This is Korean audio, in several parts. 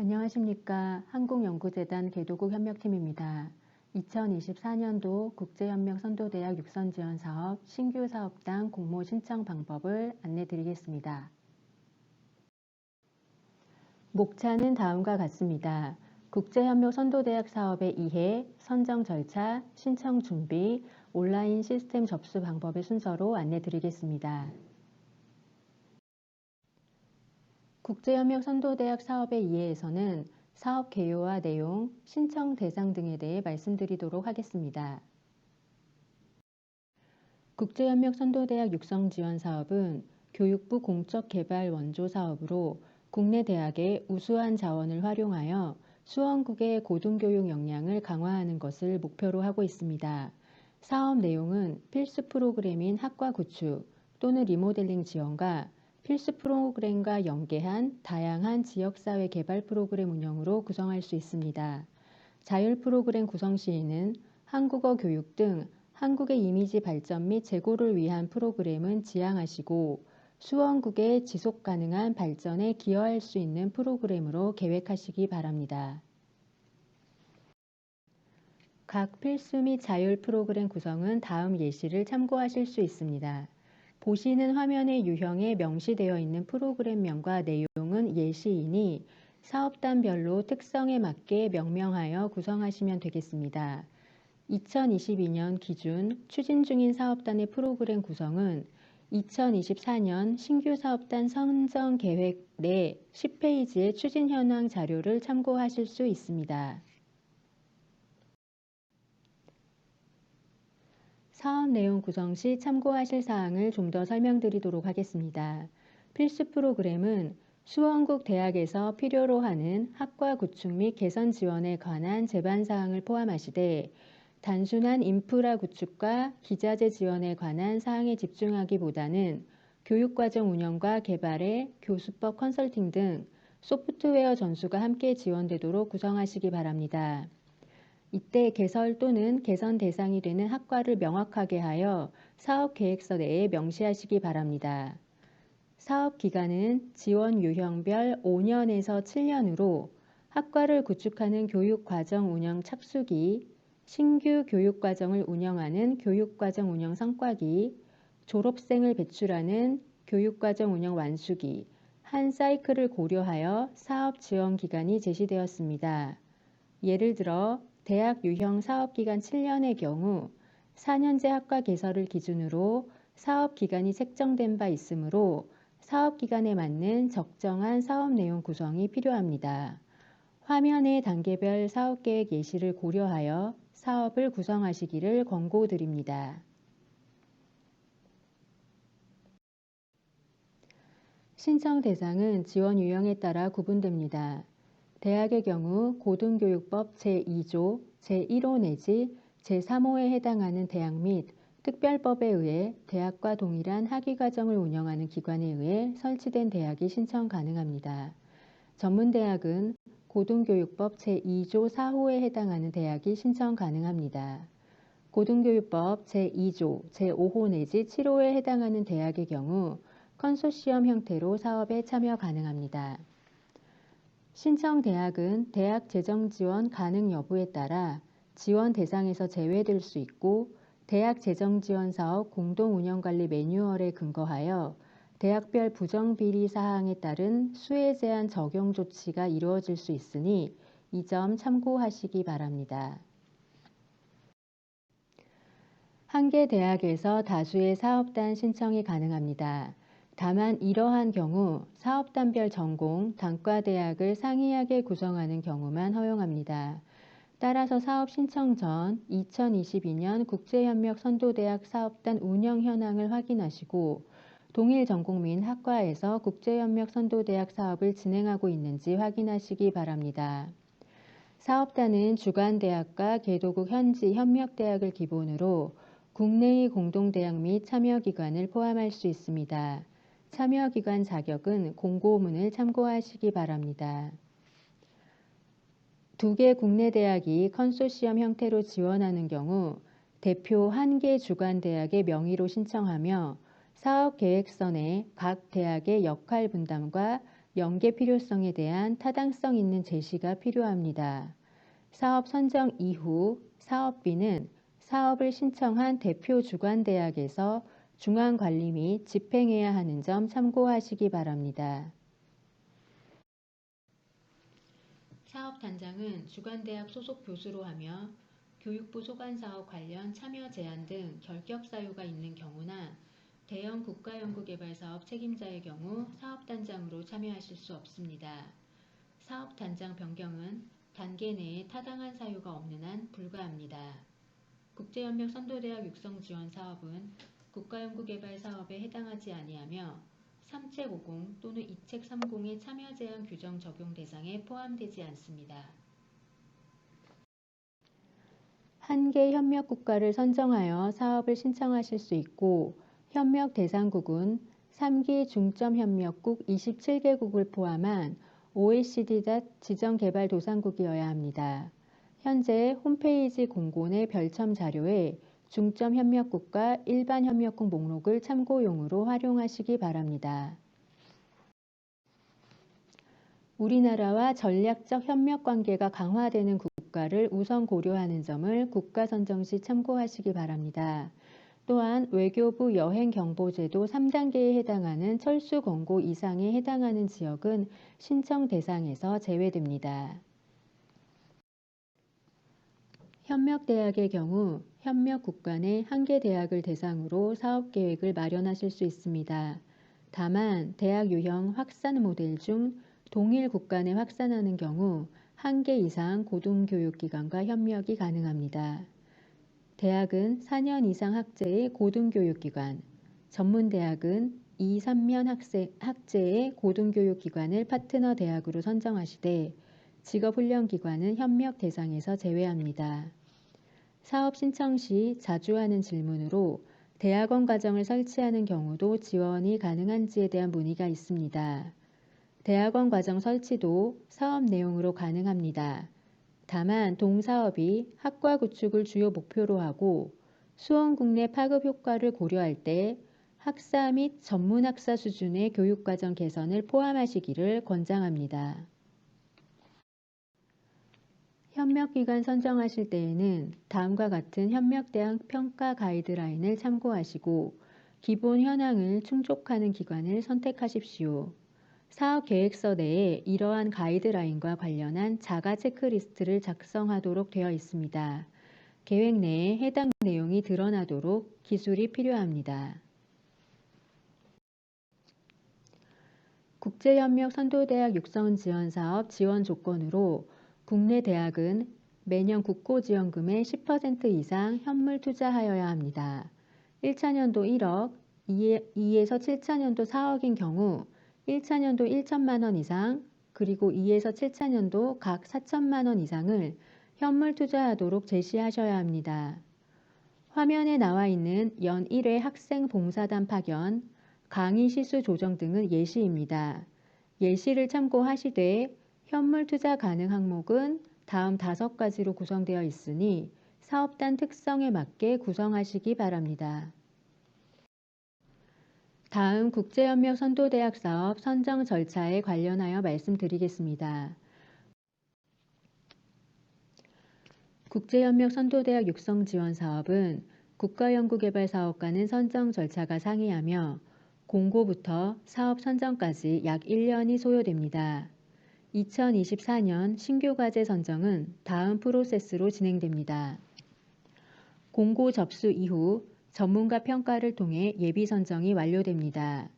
안녕하십니까. 한국연구재단 개도국 협력팀입니다. 2024년도 국제협력 선도대학 육성지원사업 신규 사업당 공모 신청 방법을 안내드리겠습니다. 목차는 다음과 같습니다. 국제협력 선도대학 사업의 이해, 선정 절차, 신청 준비, 온라인 시스템 접수 방법의 순서로 안내드리겠습니다. 국제협력 선도대학 사업의 이해에서는 사업 개요와 내용, 신청 대상 등에 대해 말씀드리도록 하겠습니다. 국제협력 선도대학 육성 지원 사업은 교육부 공적 개발 원조 사업으로 국내 대학의 우수한 자원을 활용하여 수원국의 고등교육 역량을 강화하는 것을 목표로 하고 있습니다. 사업 내용은 필수 프로그램인 학과 구축 또는 리모델링 지원과 필수 프로그램과 연계한 다양한 지역사회 개발 프로그램 운영으로 구성할 수 있습니다. 자율 프로그램 구성 시에는 한국어 교육 등 한국의 이미지 발전 및 재고를 위한 프로그램은 지향하시고 수원국의 지속 가능한 발전에 기여할 수 있는 프로그램으로 계획하시기 바랍니다. 각 필수 및 자율 프로그램 구성은 다음 예시를 참고하실 수 있습니다. 보시는 화면의 유형에 명시되어 있는 프로그램명과 내용은 예시이니 사업단별로 특성에 맞게 명명하여 구성하시면 되겠습니다. 2022년 기준 추진 중인 사업단의 프로그램 구성은 2024년 신규 사업단 선정 계획 내 10페이지의 추진 현황 자료를 참고하실 수 있습니다. 사업 내용 구성 시 참고하실 사항을 좀 더 설명드리도록 하겠습니다. 필수 프로그램은 수원국 대학에서 필요로 하는 학과 구축 및 개선 지원에 관한 제반 사항을 포함하시되 단순한 인프라 구축과 기자재 지원에 관한 사항에 집중하기보다는 교육과정 운영과 개발에 교수법 컨설팅 등 소프트웨어 전수가 함께 지원되도록 구성하시기 바랍니다. 이때 개설 또는 개선 대상이 되는 학과를 명확하게 하여 사업 계획서 내에 명시하시기 바랍니다. 사업 기간은 지원 유형별 5년에서 7년으로 학과를 구축하는 교육과정 운영 착수기, 신규 교육과정을 운영하는 교육과정 운영 성과기, 졸업생을 배출하는 교육과정 운영 완수기, 한 사이클을 고려하여 사업 지원 기간이 제시되었습니다. 예를 들어 대학 유형 사업기간 7년의 경우 4년제 학과 개설을 기준으로 사업기간이 책정된 바 있으므로 사업기간에 맞는 적정한 사업 내용 구성이 필요합니다. 화면의 단계별 사업계획 예시를 고려하여 사업을 구성하시기를 권고드립니다. 신청 대상은 지원 유형에 따라 구분됩니다. 대학의 경우 고등교육법 제2조, 제1호 내지 제3호에 해당하는 대학 및 특별법에 의해 대학과 동일한 학위과정을 운영하는 기관에 의해 설치된 대학이 신청 가능합니다. 전문대학은 고등교육법 제2조 4호에 해당하는 대학이 신청 가능합니다. 고등교육법 제2조, 제5호 내지 7호에 해당하는 대학의 경우 컨소시엄 형태로 사업에 참여 가능합니다. 신청 대학은 대학 재정 지원 가능 여부에 따라 지원 대상에서 제외될 수 있고 대학 재정 지원 사업 공동 운영 관리 매뉴얼에 근거하여 대학별 부정 비리 사항에 따른 수혜 제한 적용 조치가 이루어질 수 있으니 이 점 참고하시기 바랍니다. 한 개 대학에서 다수의 사업단 신청이 가능합니다. 다만 이러한 경우 사업단별 전공, 단과대학을 상이하게 구성하는 경우만 허용합니다. 따라서 사업 신청 전 2022년 국제협력 선도대학 사업단 운영 현황을 확인하시고 동일 전공 및 학과에서 국제협력 선도대학 사업을 진행하고 있는지 확인하시기 바랍니다. 사업단은 주관대학과 개도국 현지 협력대학을 기본으로 국내의 공동대학 및 참여기관을 포함할 수 있습니다. 참여기관 자격은 공고문을 참고하시기 바랍니다. 두 개 국내 대학이 컨소시엄 형태로 지원하는 경우 대표 한 개 주관대학의 명의로 신청하며 사업계획서 내 각 대학의 역할 분담과 연계 필요성에 대한 타당성 있는 제시가 필요합니다. 사업 선정 이후 사업비는 사업을 신청한 대표 주관대학에서 중앙관리 및 집행해야 하는 점 참고하시기 바랍니다. 사업단장은 주관대학 소속 교수로 하며 교육부 소관사업 관련 참여 제한 등 결격 사유가 있는 경우나 대형 국가연구개발사업 책임자의 경우 사업단장으로 참여하실 수 없습니다. 사업단장 변경은 단계 내에 타당한 사유가 없는 한 불가합니다. 국제협력 선도대학 육성지원 사업은 국가연구개발 사업에 해당하지 아니하며 3책 50 또는 2책 30의 참여 제한 규정 적용 대상에 포함되지 않습니다. 한개 협력 국가를 선정하여 사업을 신청하실 수 있고 협력 대상국은 3기 중점협력국 27개국을 포함한 OECD 지정개발도상국이어야 합니다. 현재 홈페이지 공고 내 별첨 자료에 중점협력국과 일반협력국 목록을 참고용으로 활용하시기 바랍니다. 우리나라와 전략적 협력 관계가 강화되는 국가를 우선 고려하는 점을 국가 선정 시 참고하시기 바랍니다. 또한 외교부 여행경보제도 3단계에 해당하는 철수 권고 이상에 해당하는 지역은 신청 대상에서 제외됩니다. 협력대학의 경우 협력국가 내 한 개 대학을 대상으로 사업계획을 마련하실 수 있습니다. 다만 대학 유형 확산 모델 중 동일 국가 내 확산하는 경우 한 개 이상 고등교육기관과 협력이 가능합니다. 대학은 4년 이상 학제의 고등교육기관, 전문대학은 2, 3년 학제의 고등교육기관을 파트너 대학으로 선정하시되 직업훈련기관은 협력 대상에서 제외합니다. 사업 신청 시 자주 하는 질문으로 대학원 과정을 설치하는 경우도 지원이 가능한지에 대한 문의가 있습니다. 대학원 과정 설치도 사업 내용으로 가능합니다. 다만 동사업이 학과 구축을 주요 목표로 하고 수원국 내 파급 효과를 고려할 때 학사 및 전문학사 수준의 교육과정 개선을 포함하시기를 권장합니다. 협력기관 선정하실 때에는 다음과 같은 협력대학 평가 가이드라인을 참고하시고 기본 현황을 충족하는 기관을 선택하십시오. 사업계획서 내에 이러한 가이드라인과 관련한 자가 체크리스트를 작성하도록 되어 있습니다. 계획 내에 해당 내용이 드러나도록 기술이 필요합니다. 국제협력 선도대학 육성지원사업 지원 조건으로 국내 대학은 매년 국고지원금의 10% 이상 현물 투자하여야 합니다. 1차년도 1억, 2에서 7차년도 4억인 경우 1차년도 1천만 원 이상, 그리고 2에서 7차년도 각 4천만 원 이상을 현물 투자하도록 제시하셔야 합니다. 화면에 나와 있는 연 1회 학생 봉사단 파견, 강의 시수 조정 등은 예시입니다. 예시를 참고하시되 현물 투자 가능 항목은 다음 5가지로 구성되어 있으니 사업단 특성에 맞게 구성하시기 바랍니다. 다음 국제협력 선도대학 사업 선정 절차에 관련하여 말씀드리겠습니다. 국제협력 선도대학 육성지원 사업은 국가연구개발사업과는 선정 절차가 상이하며 공고부터 사업 선정까지 약 1년이 소요됩니다. 2024년 신규 과제 선정은 다음 프로세스로 진행됩니다. 공고 접수 이후 전문가 평가를 통해 예비 선정이 완료됩니다.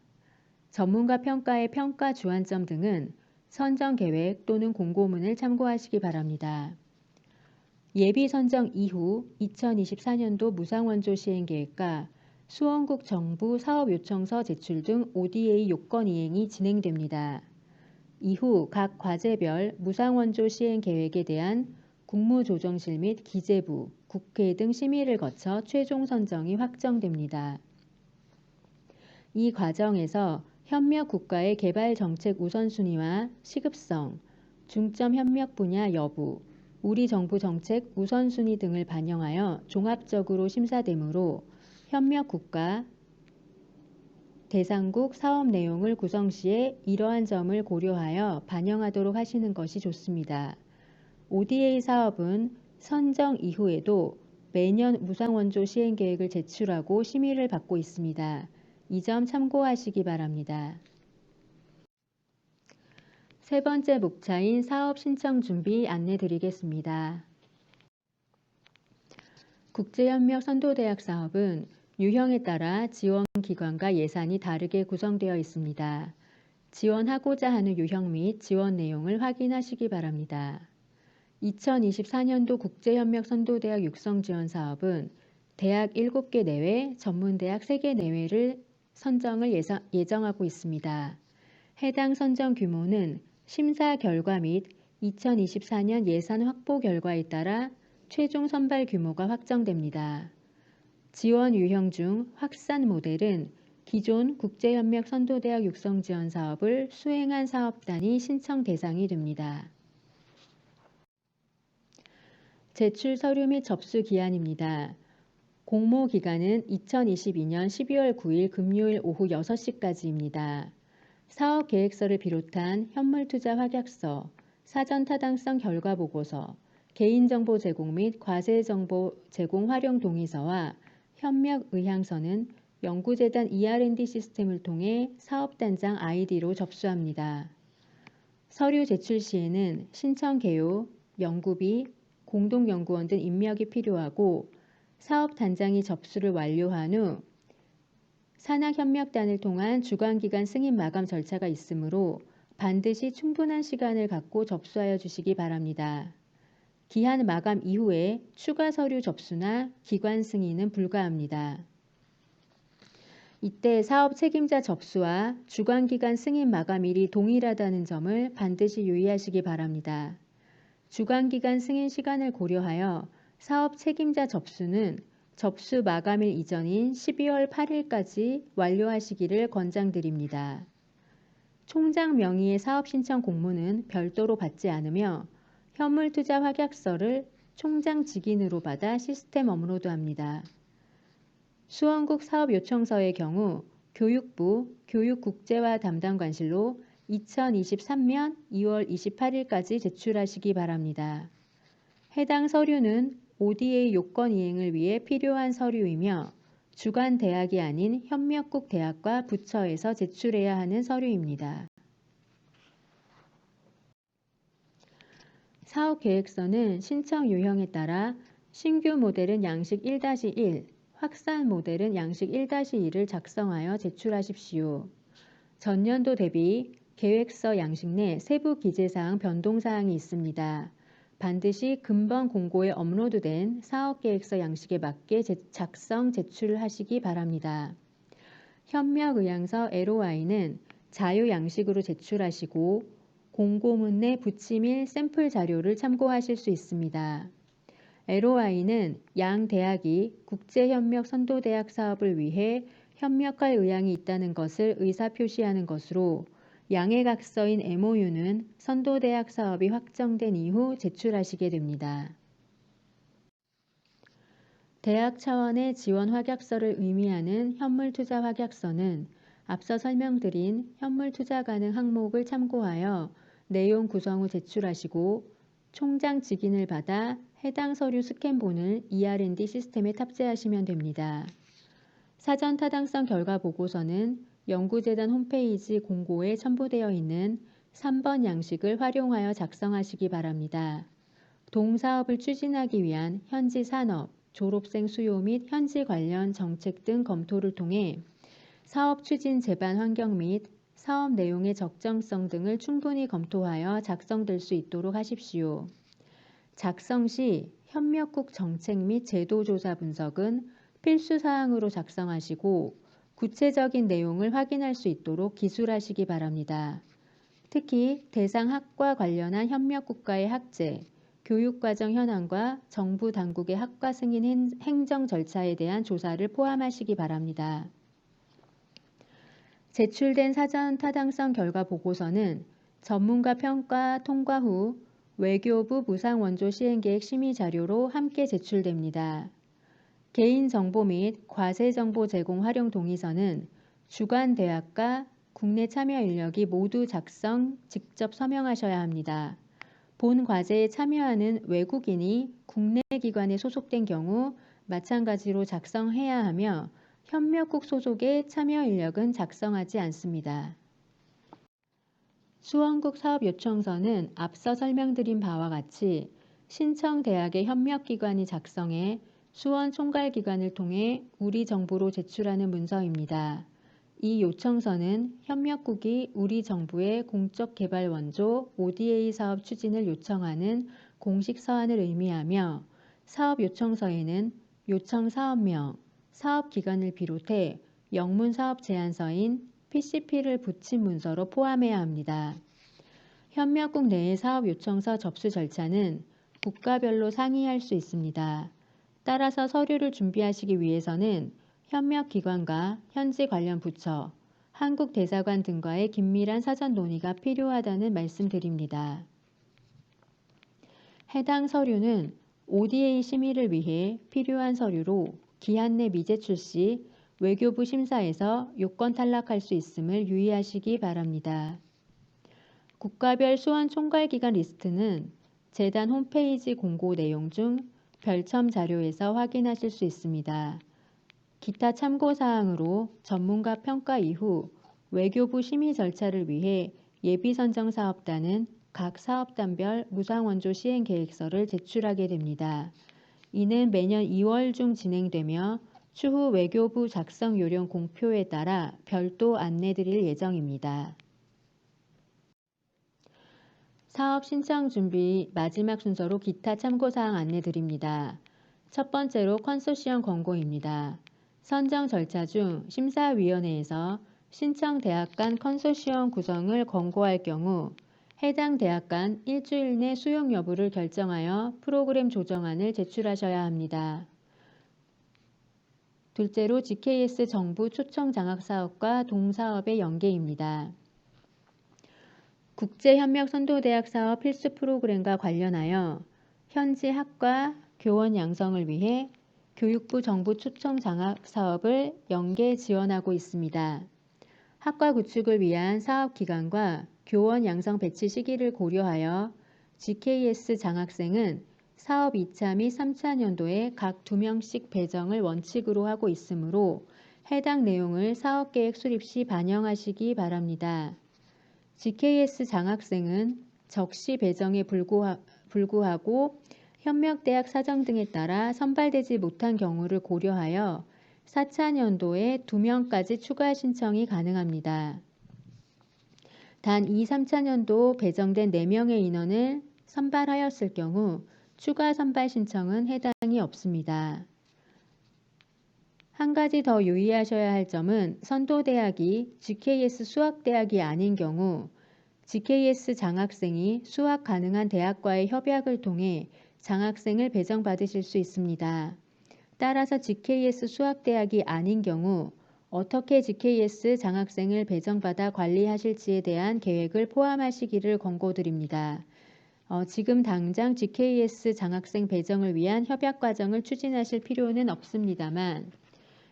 전문가 평가의 평가 주안점 등은 선정 계획 또는 공고문을 참고하시기 바랍니다. 예비 선정 이후 2024년도 무상원조 시행 계획과 수원국 정부 사업 요청서 제출 등 ODA 요건 이행이 진행됩니다. 이후 각 과제별 무상원조 시행 계획에 대한 국무조정실 및 기재부, 국회 등 심의를 거쳐 최종 선정이 확정됩니다. 이 과정에서 협력 국가의 개발 정책 우선순위와 시급성, 중점 협력 분야 여부, 우리 정부 정책 우선순위 등을 반영하여 종합적으로 심사되므로 협력 국가 대상국 사업 내용을 구성 시에 이러한 점을 고려하여 반영하도록 하시는 것이 좋습니다. ODA 사업은 선정 이후에도 매년 무상원조 시행계획을 제출하고 심의를 받고 있습니다. 이 점 참고하시기 바랍니다. 세 번째 목차인 사업 신청 준비 안내 드리겠습니다. 국제협력 선도대학 사업은 유형에 따라 지원 기관과 예산이 다르게 구성되어 있습니다. 지원하고자 하는 유형 및 지원 내용을 확인하시기 바랍니다. 2024년도 국제협력 선도대학 육성지원 사업은 대학 7개 내외, 전문대학 3개 내외를 선정을 예정하고 있습니다. 해당 선정 규모는 심사 결과 및 2024년 예산 확보 결과에 따라 최종 선발 규모가 확정됩니다. 지원 유형 중 확산 모델은 기존 국제협력 선도대학 육성지원 사업을 수행한 사업단이 신청 대상이 됩니다. 제출 서류 및 접수 기한입니다. 공모 기간은 2022년 12월 9일 금요일 오후 6시까지입니다. 사업 계획서를 비롯한 현물투자 확약서, 사전 타당성 결과 보고서, 개인정보 제공 및 과세정보 제공 활용 동의서와 협력 의향서는 연구재단 ER&D 시스템을 통해 사업단장 아이디로 접수합니다. 서류 제출 시에는 신청 개요, 연구비, 공동연구원 등 인력이 필요하고 사업단장이 접수를 완료한 후 산학협력단을 통한 주관기관 승인 마감 절차가 있으므로 반드시 충분한 시간을 갖고 접수하여 주시기 바랍니다. 기한 마감 이후에 추가 서류 접수나 기관 승인은 불가합니다. 이때 사업 책임자 접수와 주관기관 승인 마감일이 동일하다는 점을 반드시 유의하시기 바랍니다. 주관기관 승인 시간을 고려하여 사업 책임자 접수는 접수 마감일 이전인 12월 8일까지 완료하시기를 권장드립니다. 총장 명의의 사업 신청 공문은 별도로 받지 않으며 현물투자 확약서를 총장 직인으로 받아 시스템 업로드합니다. 수원국 사업요청서의 경우 교육부 교육국제화 담당관실로 2023년 2월 28일까지 제출하시기 바랍니다. 해당 서류는 ODA 요건 이행을 위해 필요한 서류이며 주관 대학이 아닌 협력국 대학과 부처에서 제출해야 하는 서류입니다. 사업계획서는 신청 유형에 따라 신규 모델은 양식 1-1, 확산 모델은 양식 1-2를 작성하여 제출하십시오. 전년도 대비 계획서 양식 내 세부 기재사항 변동사항이 있습니다. 반드시 금번 공고에 업로드된 사업계획서 양식에 맞게 작성, 제출하시기 바랍니다. 협력의향서 LOI는 자유 양식으로 제출하시고 공고문 내 부치밀 샘플 자료를 참고하실 수 있습니다. LOI는 양 대학이 국제협력 선도대학 사업을 위해 협력할 의향이 있다는 것을 의사표시하는 것으로 양의 각서인 MOU는 선도대학 사업이 확정된 이후 제출하시게 됩니다. 대학 차원의 지원 확약서를 의미하는 현물투자 확약서는 앞서 설명드린 현물투자 가능 항목을 참고하여 내용 구성 후 제출하시고 총장 직인을 받아 해당 서류 스캔본을 ER&D 시스템에 탑재하시면 됩니다. 사전 타당성 결과 보고서는 연구재단 홈페이지 공고에 첨부되어 있는 3번 양식을 활용하여 작성하시기 바랍니다. 동사업을 추진하기 위한 현지 산업, 졸업생 수요 및 현지 관련 정책 등 검토를 통해 사업 추진 제반 환경 및 사업 내용의 적정성 등을 충분히 검토하여 작성될 수 있도록 하십시오. 작성 시 협력국 정책 및 제도조사 분석은 필수 사항으로 작성하시고 구체적인 내용을 확인할 수 있도록 기술하시기 바랍니다. 특히 대상 학과 관련한 협력국가의 학제, 교육과정 현황과 정부 당국의 학과 승인 행정 절차에 대한 조사를 포함하시기 바랍니다. 제출된 사전 타당성 결과 보고서는 전문가 평가 통과 후 외교부 무상원조 시행계획 심의 자료로 함께 제출됩니다. 개인정보 및 과세정보 제공 활용 동의서는 주관 대학과 국내 참여 인력이 모두 직접 서명하셔야 합니다. 본 과제에 참여하는 외국인이 국내 기관에 소속된 경우 마찬가지로 작성해야 하며 협력국 소속의 참여 인력은 작성하지 않습니다. 수원국 사업요청서는 앞서 설명드린 바와 같이 신청 대학의 협력기관이 작성해 수원 총괄기관을 통해 우리 정부로 제출하는 문서입니다. 이 요청서는 협력국이 우리 정부의 공적개발 원조 ODA 사업 추진을 요청하는 공식 서한을 의미하며 사업 요청서에는 요청 사업명, 사업기간을 비롯해 영문 사업 제안서인 PCP를 붙인 문서로 포함해야 합니다. 협력국 내의 사업 요청서 접수 절차는 국가별로 상이할 수 있습니다. 따라서 서류를 준비하시기 위해서는 협력기관과 현지 관련 부처, 한국대사관 등과의 긴밀한 사전 논의가 필요하다는 말씀드립니다. 해당 서류는 ODA 심의를 위해 필요한 서류로 기한 내 미제출 시 외교부 심사에서 요건 탈락할 수 있음을 유의하시기 바랍니다. 국가별 수원 총괄기관 리스트는 재단 홈페이지 공고 내용 중 별첨 자료에서 확인하실 수 있습니다. 기타 참고사항으로 전문가 평가 이후 외교부 심의 절차를 위해 예비선정사업단은 각 사업단별 무상원조 시행계획서를 제출하게 됩니다. 이는 매년 2월 중 진행되며 추후 외교부 작성 요령 공표에 따라 별도 안내드릴 예정입니다. 사업 신청 준비 마지막 순서로 기타 참고사항 안내드립니다. 첫 번째로 컨소시엄 권고입니다. 선정 절차 중 심사위원회에서 신청 대학 간 컨소시엄 구성을 권고할 경우 해당 대학 간 일주일 내 수용 여부를 결정하여 프로그램 조정안을 제출하셔야 합니다. 둘째로 GKS 정부 초청 장학사업과 동사업의 연계입니다. 국제협력선도대학 사업 필수 프로그램과 관련하여 현지 학과 교원 양성을 위해 교육부 정부 초청 장학 사업을 연계 지원하고 있습니다. 학과 구축을 위한 사업 기간과 교원 양성 배치 시기를 고려하여 GKS 장학생은 사업 2차 및 3차 년도에 각 2명씩 배정을 원칙으로 하고 있으므로 해당 내용을 사업계획 수립 시 반영하시기 바랍니다. GKS 장학생은 적시 배정에 불구하고 협력대학 사정 등에 따라 선발되지 못한 경우를 고려하여 4차 년도에 2명까지 추가 신청이 가능합니다. 단 2, 3차 년도 배정된 4명의 인원을 선발하였을 경우 추가 선발 신청은 해당이 없습니다. 한 가지 더 유의하셔야 할 점은 선도대학이 GKS 수학대학이 아닌 경우 GKS 장학생이 수학 가능한 대학과의 협약을 통해 장학생을 배정받으실 수 있습니다. 따라서 GKS 수학대학이 아닌 경우 어떻게 GKS 장학생을 배정받아 관리하실지에 대한 계획을 포함하시기를 권고드립니다. 지금 당장 GKS 장학생 배정을 위한 협약 과정을 추진하실 필요는 없습니다만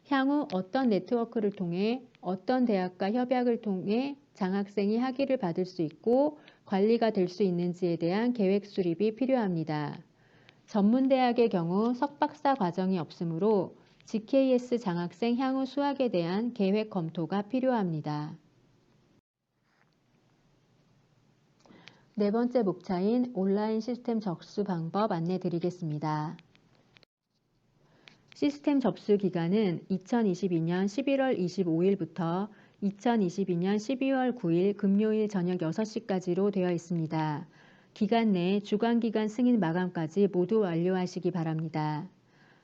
향후 어떤 네트워크를 통해 어떤 대학과 협약을 통해 장학생이 학위를 받을 수 있고 관리가 될 수 있는지에 대한 계획 수립이 필요합니다. 전문대학의 경우 석박사 과정이 없으므로 GKS 장학생 향후 수학에 대한 계획 검토가 필요합니다. 네 번째 목차인 온라인 시스템 접수 방법 안내 드리겠습니다. 시스템 접수 기간은 2022년 11월 25일부터 2022년 12월 9일 금요일 저녁 6시까지로 되어 있습니다. 기간 내 주관기관 승인 마감까지 모두 완료하시기 바랍니다.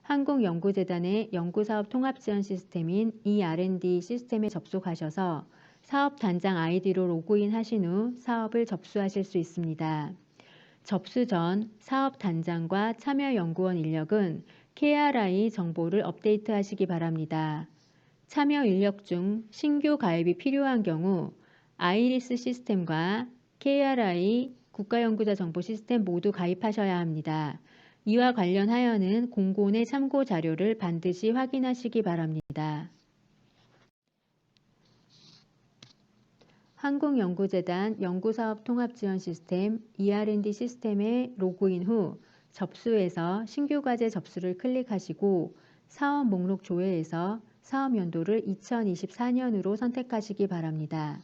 한국연구재단의 연구사업 통합지원 시스템인 ER&D 시스템에 접속하셔서 사업 단장 아이디로 로그인 하신 후 사업을 접수하실 수 있습니다. 접수 전 사업 단장과 참여 연구원 인력은 KRI 정보를 업데이트하시기 바랍니다. 참여 인력 중 신규 가입이 필요한 경우 아이리스 시스템과 KRI 국가연구자 정보 시스템 모두 가입하셔야 합니다. 이와 관련하여는 공고 내 참고 자료를 반드시 확인하시기 바랍니다. 한국연구재단 연구사업 통합지원 시스템 ER&D 시스템에 로그인 후 접수에서 신규 과제 접수를 클릭하시고 사업 목록 조회에서 사업 연도를 2024년으로 선택하시기 바랍니다.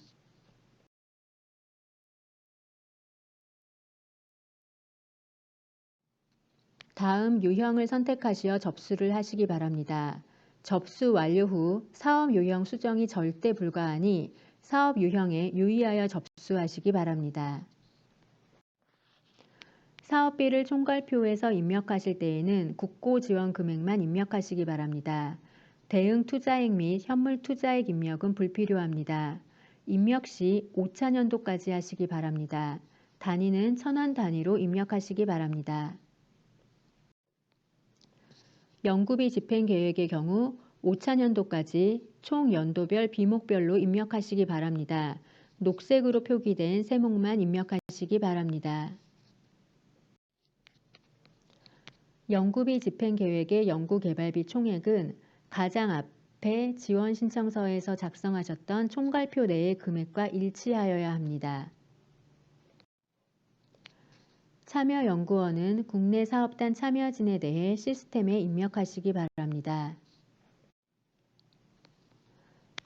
다음 유형을 선택하시어 접수를 하시기 바랍니다. 접수 완료 후 사업 유형 수정이 절대 불가하니 사업 유형에 유의하여 접수하시기 바랍니다. 사업비를 총괄표에서 입력하실 때에는 국고 지원 금액만 입력하시기 바랍니다. 대응 투자액 및 현물 투자액 입력은 불필요합니다. 입력 시 5차년도까지 하시기 바랍니다. 단위는 1000원 단위로 입력하시기 바랍니다. 연구비 집행 계획의 경우 5차년도까지 총 연도별 비목별로 입력하시기 바랍니다. 녹색으로 표기된 세목만 입력하시기 바랍니다. 연구비 집행 계획의 연구개발비 총액은 가장 앞에 지원 신청서에서 작성하셨던 총괄표 내의 금액과 일치하여야 합니다. 참여연구원은 국내 사업단 참여진에 대해 시스템에 입력하시기 바랍니다.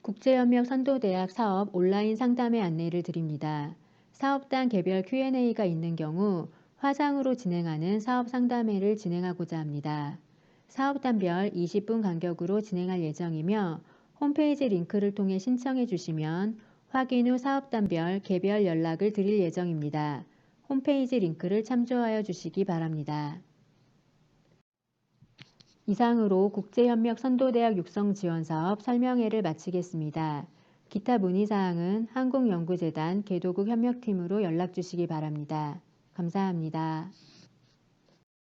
국제협력 선도대학 사업 온라인 상담의 안내를 드립니다. 사업단 개별 Q&A가 있는 경우 화상으로 진행하는 사업 상담회를 진행하고자 합니다. 사업단별 20분 간격으로 진행할 예정이며 홈페이지 링크를 통해 신청해 주시면 확인 후 사업단별 개별 연락을 드릴 예정입니다. 홈페이지 링크를 참조하여 주시기 바랍니다. 이상으로 국제협력 선도대학 육성지원사업 설명회를 마치겠습니다. 기타 문의사항은 한국연구재단 개도국 협력팀으로 연락주시기 바랍니다. 감사합니다.